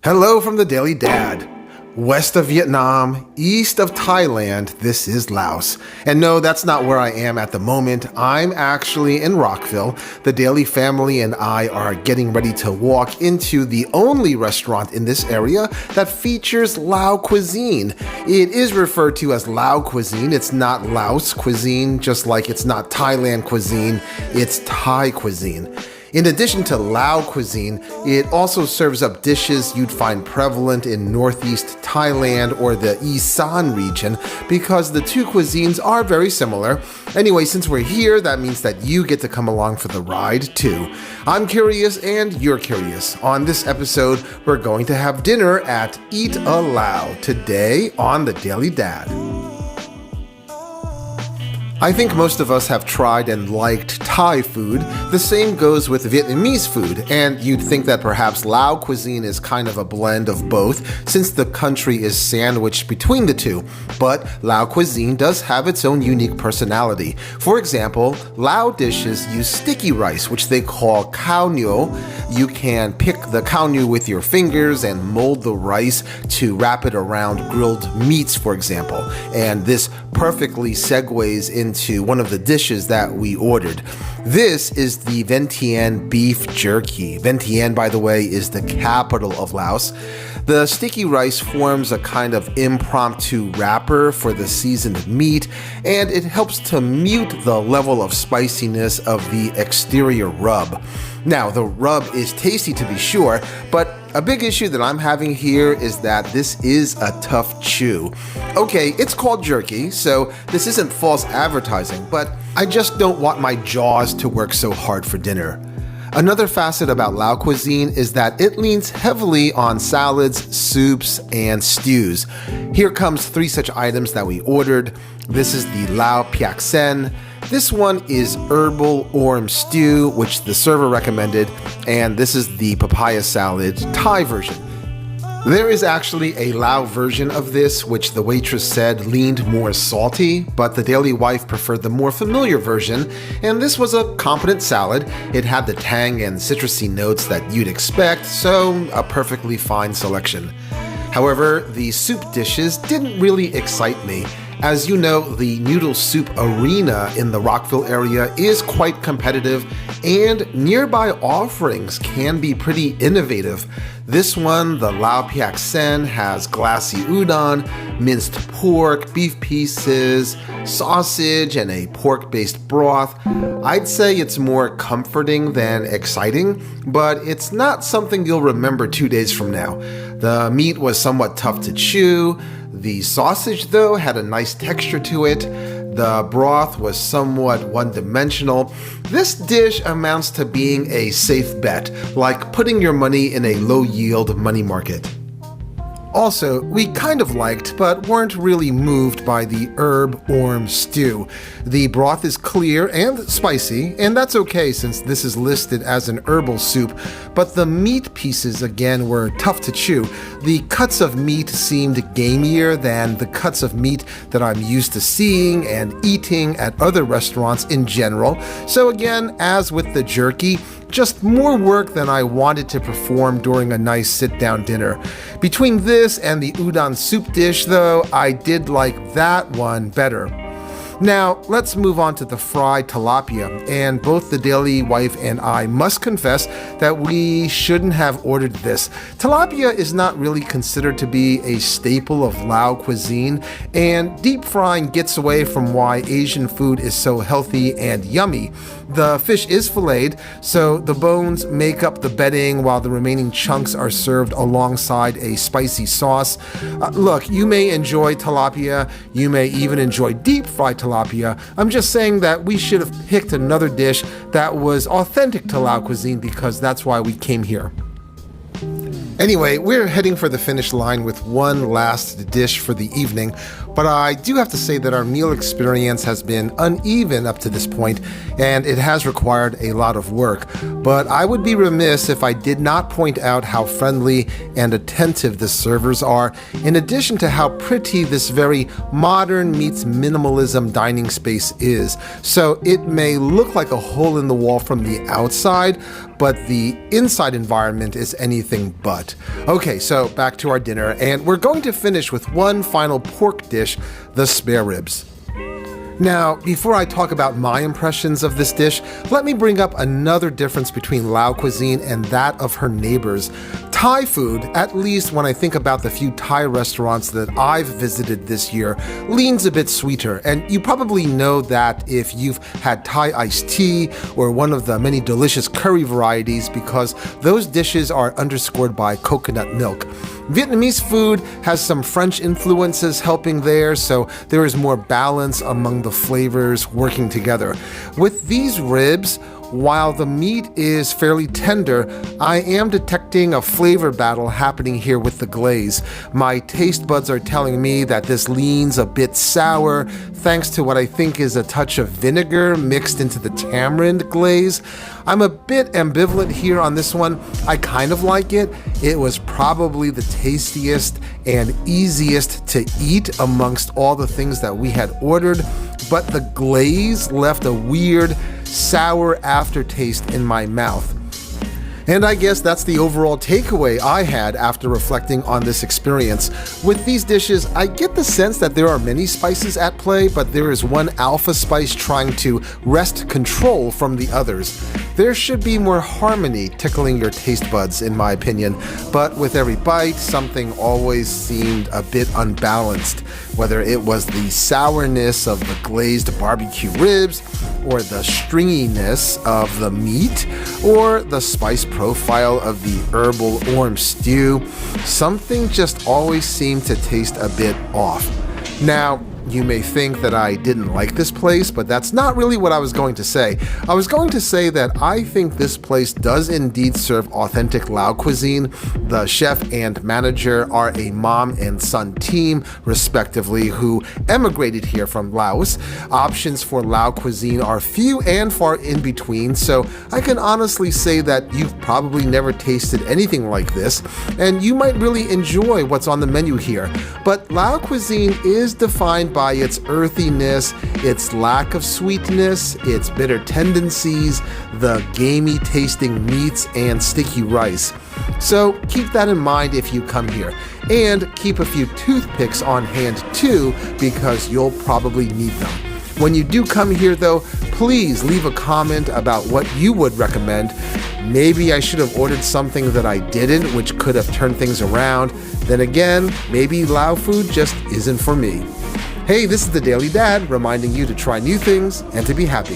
Hello from the Daily Dad. West of Vietnam, east of Thailand, this is Laos. And no, that's not where I am at the moment. I'm actually in Rockville. The Daily family and I are getting ready to walk into the only restaurant in this area that features Lao Cuisine. It is referred to as Lao Cuisine. It's not Laos cuisine, just like it's not Thailand cuisine, it's Thai cuisine. In addition to Lao cuisine, it also serves up dishes you'd find prevalent in northeast Thailand or the Isan region because the two cuisines are very similar. Anyway, since we're here, that means that you get to come along for the ride too. I'm curious and you're curious. On this episode, we're going to have dinner at Eat a Lao today on the Daily Dad. I think most of us have tried and liked Thai food. The same goes with Vietnamese food, and you'd think that perhaps Lao cuisine is kind of a blend of both since the country is sandwiched between the two. But Lao cuisine does have its own unique personality. For example, Lao dishes use sticky rice, which they call khao nyo. You can pick the khao nyo with your fingers and mold the rice to wrap it around grilled meats, for example. And this perfectly segues into one of the dishes that we ordered. This is the Vientiane beef jerky. Vientiane, by the way, is the capital of Laos. The sticky rice forms a kind of impromptu wrapper for the seasoned meat, and it helps to mute the level of spiciness of the exterior rub. Now, the rub is tasty to be sure, but a big issue that I'm having here is that this is a tough chew. Okay, it's called jerky, so this isn't false advertising, but I just don't want my jaws to work so hard for dinner. Another facet about Lao cuisine is that it leans heavily on salads, soups, and stews. Here comes 3 such items that we ordered. This is the Lao Piak Sen. This one is herbal orm stew, which the server recommended, and this is the papaya salad Thai version. There is actually a Lao version of this, which the waitress said leaned more salty, but the Daily Wife preferred the more familiar version, and this was a competent salad. It had the tang and citrusy notes that you'd expect, so a perfectly fine selection. However, the soup dishes didn't really excite me. As you know, the noodle soup arena in the Rockville area is quite competitive, and nearby offerings can be pretty innovative. This one, the Lao Piak Sen, has glassy udon, minced pork, beef pieces, sausage, and a pork-based broth. I'd say it's more comforting than exciting, but it's not something you'll remember 2 days from now. The meat was somewhat tough to chew. The sausage, though, had a nice texture to it. The broth was somewhat one-dimensional. This dish amounts to being a safe bet, like putting your money in a low-yield money market. Also, we kind of liked, but weren't really moved by the herb orm stew. The broth is clear and spicy, and that's okay since this is listed as an herbal soup, but the meat pieces, again, were tough to chew. The cuts of meat seemed gamier than the cuts of meat that I'm used to seeing and eating at other restaurants in general. So again, as with the jerky, just more work than I wanted to perform during a nice sit-down dinner. Between this and the udon soup dish, though, I did like that one better. Now, let's move on to the fried tilapia, and both the Daily Wife and I must confess that we shouldn't have ordered this. Tilapia is not really considered to be a staple of Lao cuisine, and deep frying gets away from why Asian food is so healthy and yummy. The fish is filleted, so the bones make up the bedding while the remaining chunks are served alongside a spicy sauce. Look, you may enjoy tilapia, you may even enjoy deep fried tilapia. I'm just saying that we should have picked another dish that was authentic to Lao cuisine because that's why we came here. Anyway, we're heading for the finish line with one last dish for the evening, but I do have to say that our meal experience has been uneven up to this point, and it has required a lot of work. But I would be remiss if I did not point out how friendly and attentive the servers are, in addition to how pretty this very modern meets minimalism dining space is. So it may look like a hole in the wall from the outside, but the inside environment is anything but. Okay, so back to our dinner, and we're going to finish with one final pork dish, the spare ribs. Now, before I talk about my impressions of this dish, let me bring up another difference between Lao Cuisine and that of her neighbors. Thai food, at least when I think about the few Thai restaurants that I've visited this year, leans a bit sweeter, and you probably know that if you've had Thai iced tea or one of the many delicious curry varieties, because those dishes are underscored by coconut milk. Vietnamese food has some French influences helping there, so there is more balance among the flavors working together. With these ribs, while the meat is fairly tender, I am detecting a flavor battle happening here with the glaze. My taste buds are telling me that this leans a bit sour, thanks to what I think is a touch of vinegar mixed into the tamarind glaze. I'm a bit ambivalent here on this one. I kind of like it. It was probably the tastiest and easiest to eat amongst all the things that we had ordered, but the glaze left a weird, sour aftertaste in my mouth. And I guess that's the overall takeaway I had after reflecting on this experience. With these dishes, I get the sense that there are many spices at play, but there is one alpha spice trying to wrest control from the others. There should be more harmony tickling your taste buds, in my opinion, but with every bite, something always seemed a bit unbalanced, whether it was the sourness of the glazed barbecue ribs, or the stringiness of the meat, or the spice profile of the herbal orange stew. Something just always seemed to taste a bit off. Now, you may think that I didn't like this place, but that's not really what I was going to say. I was going to say that I think this place does indeed serve authentic Lao cuisine. The chef and manager are a mom and son team, respectively, who emigrated here from Laos. Options for Lao cuisine are few and far in between, so I can honestly say that you've probably never tasted anything like this, and you might really enjoy what's on the menu here. But Lao cuisine is defined by its earthiness, its lack of sweetness, its bitter tendencies, the gamey tasting meats, and sticky rice. So keep that in mind if you come here. And keep a few toothpicks on hand too, because you'll probably need them. When you do come here though, please leave a comment about what you would recommend. Maybe I should have ordered something that I didn't, which could have turned things around. Then again, maybe Lao food just isn't for me. Hey, this is the Daily Dad, reminding you to try new things and to be happy.